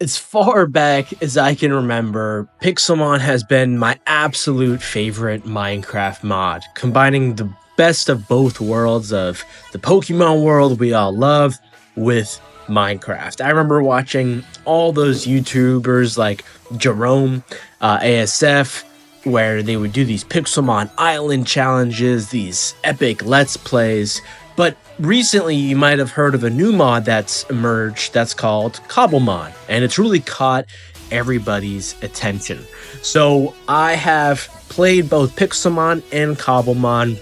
As far back as I can remember, Pixelmon has been my absolute favorite Minecraft mod, combining the best of both worlds of the Pokemon world we all love with Minecraft. I remember watching all those YouTubers like Jerome, ASF, where they would do these Pixelmon Island challenges, these epic Let's Plays. But recently, you might have heard of a new mod that's emerged that's called Cobblemon, and it's really caught everybody's attention. So I have played both Pixelmon and Cobblemon.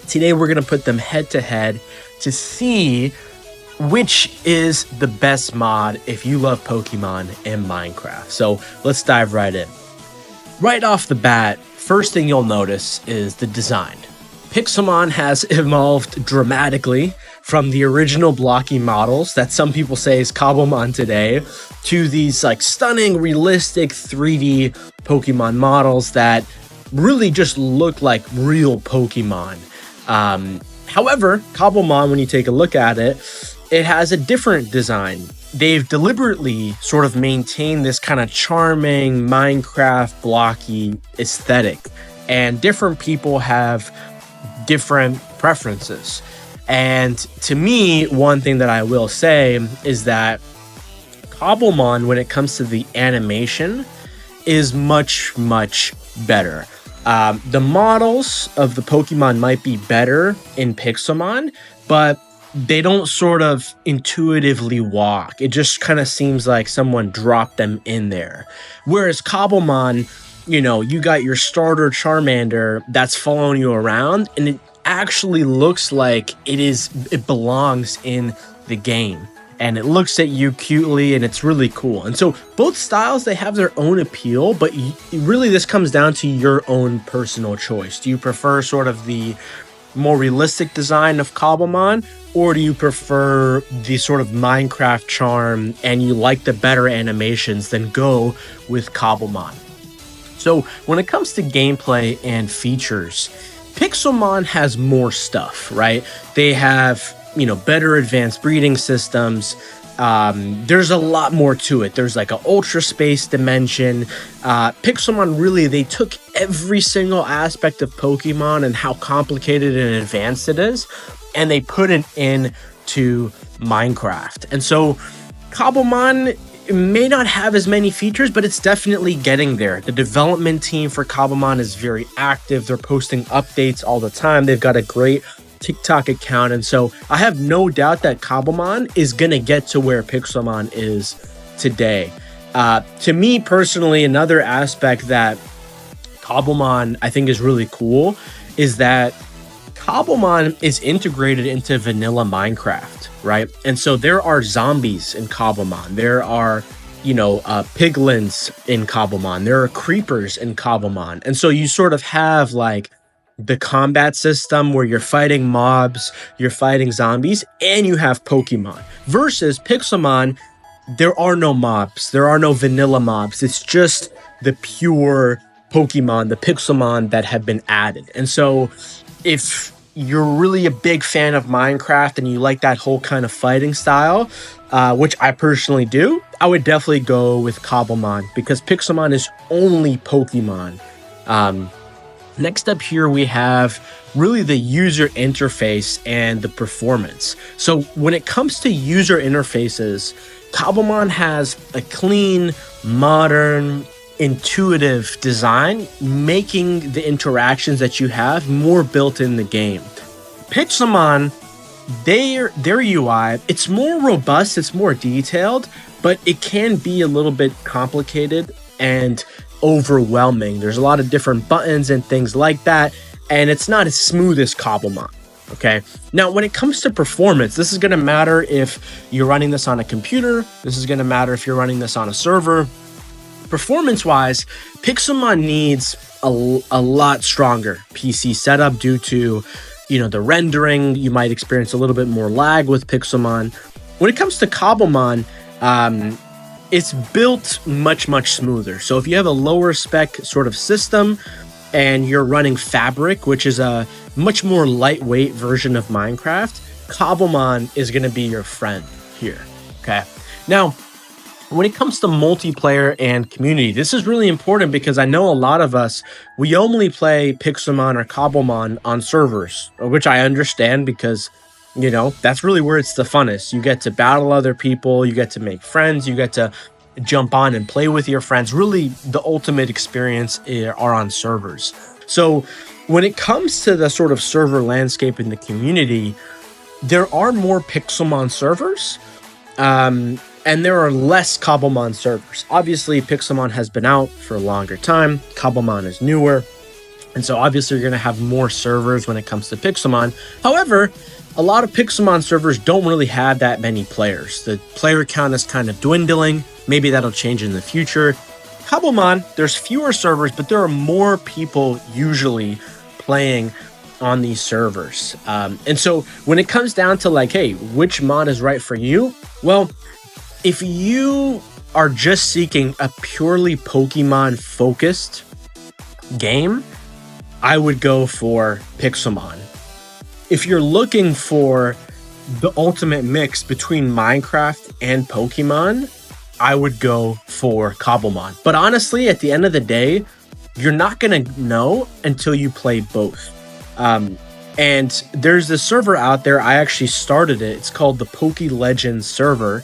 Today, we're going to put them head to head to see which is the best mod if you love Pokemon and Minecraft. So let's dive right in. Right off the bat, first thing you'll notice is the design. Pixelmon has evolved dramatically from the original blocky models that some people say is Cobblemon today to these like stunning realistic 3D Pokemon models that really just look like real Pokemon. However, Cobblemon, when you take a look at it, it has a different design. They've deliberately sort of maintained this kind of charming Minecraft blocky aesthetic, and different people have different preferences. And to me, one thing that I will say is that Cobblemon, when it comes to the animation, is much better. The models of the Pokemon might be better in Pixelmon, but they don't sort of intuitively walk. It just kind of seems like someone dropped them in there. Whereas Cobblemon, you know, you got your starter Charmander that's following you around, and it actually looks like it belongs in the game. And it looks at you cutely, and it's really cool. And so both styles, they have their own appeal, but really this comes down to your own personal choice. Do you prefer sort of the more realistic design of Cobblemon, or do you prefer the sort of Minecraft charm and you like the better animations? Then go with Cobblemon. So when it comes to gameplay and features, Pixelmon has more stuff, right? They have, better advanced breeding systems. There's a lot more to it. There's like an ultra space dimension. Pixelmon, really, they took every single aspect of Pokemon and how complicated and advanced it is, and they put it into Minecraft. And so Cobblemon may not have as many features, but it's definitely getting there. The development team for Cobblemon is very active. They're posting updates all the time. They've got a great TikTok account, and so I have no doubt that Cobblemon is gonna get to where Pixelmon is today. To me personally, another aspect that Cobblemon I think is really cool is that Cobblemon is integrated into vanilla Minecraft, right? And so there are zombies in Cobblemon. There are, piglins in Cobblemon. There are creepers in Cobblemon. And so you sort of have like the combat system where you're fighting mobs, you're fighting zombies, and you have Pokemon. Versus Pixelmon, there are no mobs. There are no vanilla mobs. It's just the pure Pokemon, the Pixelmon that have been added. And so if you're really a big fan of Minecraft and you like that whole kind of fighting style, which I personally do, I would definitely go with Cobblemon because Pixelmon is only Pokemon. Next up here, we have really the user interface and the performance. So when it comes to user interfaces, Cobblemon has a clean, modern, intuitive design, making the interactions that you have more built in the game. Pixelmon, their UI, it's more robust, it's more detailed, but it can be a little bit complicated and overwhelming. There's a lot of different buttons and things like that, and it's not as smooth as Cobblemon. Okay, now when it comes to performance, this is going to matter if you're running this on a computer. This is going to matter if you're running this on a server. Performance-wise, Pixelmon needs a lot stronger PC setup due to, the rendering. You might experience a little bit more lag with Pixelmon. When it comes to Cobblemon, it's built much smoother. So if you have a lower spec sort of system and you're running Fabric, which is a much more lightweight version of Minecraft, Cobblemon is going to be your friend here. Okay. Now, when it comes to multiplayer and community, this is really important because I know a lot of us, we only play Pixelmon or Cobblemon on servers, which I understand because, you know, that's really where it's the funnest. You get to battle other people, you get to make friends, you get to jump on and play with your friends. Really, the ultimate experience are on servers. So when it comes to the sort of server landscape in the community, there are more Pixelmon servers, and there are less Cobblemon servers. Obviously, Pixelmon has been out for a longer time. Cobblemon is newer. And so obviously you're going to have more servers when it comes to Pixelmon. However, a lot of Pixelmon servers don't really have that many players. The player count is kind of dwindling. Maybe that'll change in the future. Cobblemon, there's fewer servers, but there are more people usually playing on these servers. And so when it comes down to like, hey, which mod is right for you? Well, if you are just seeking a purely Pokemon focused game, I would go for Pixelmon. If you're looking for the ultimate mix between Minecraft and Pokemon, I would go for Cobblemon. But honestly, at the end of the day, you're not going to know until you play both. And there's this server out there. I actually started it. It's called the Poke Legends server.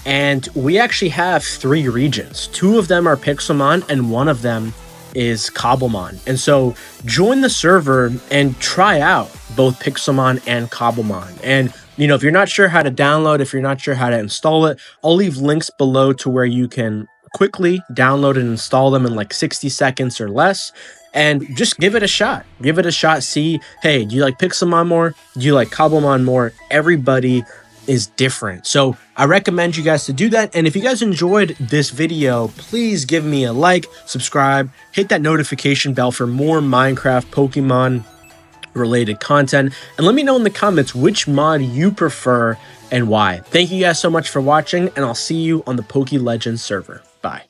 And we actually have 3 regions. 2 of them are Pixelmon and 1 of them is Cobblemon. And so join the server and try out both Pixelmon and Cobblemon. And, you know, if you're not sure how to download, if you're not sure how to install it, I'll leave links below to where you can quickly download and install them in like 60 seconds or less. And just give it a shot. Give it a shot. See, hey, do you like Pixelmon more? Do you like Cobblemon more? Everybody is different. So I recommend you guys to do that. And if you guys enjoyed this video, please give me a like, subscribe, hit that notification bell for more Minecraft, Pokemon related content. And let me know in the comments which mod you prefer and why. Thank you guys so much for watching, and I'll see you on the Poke Legends server. Bye.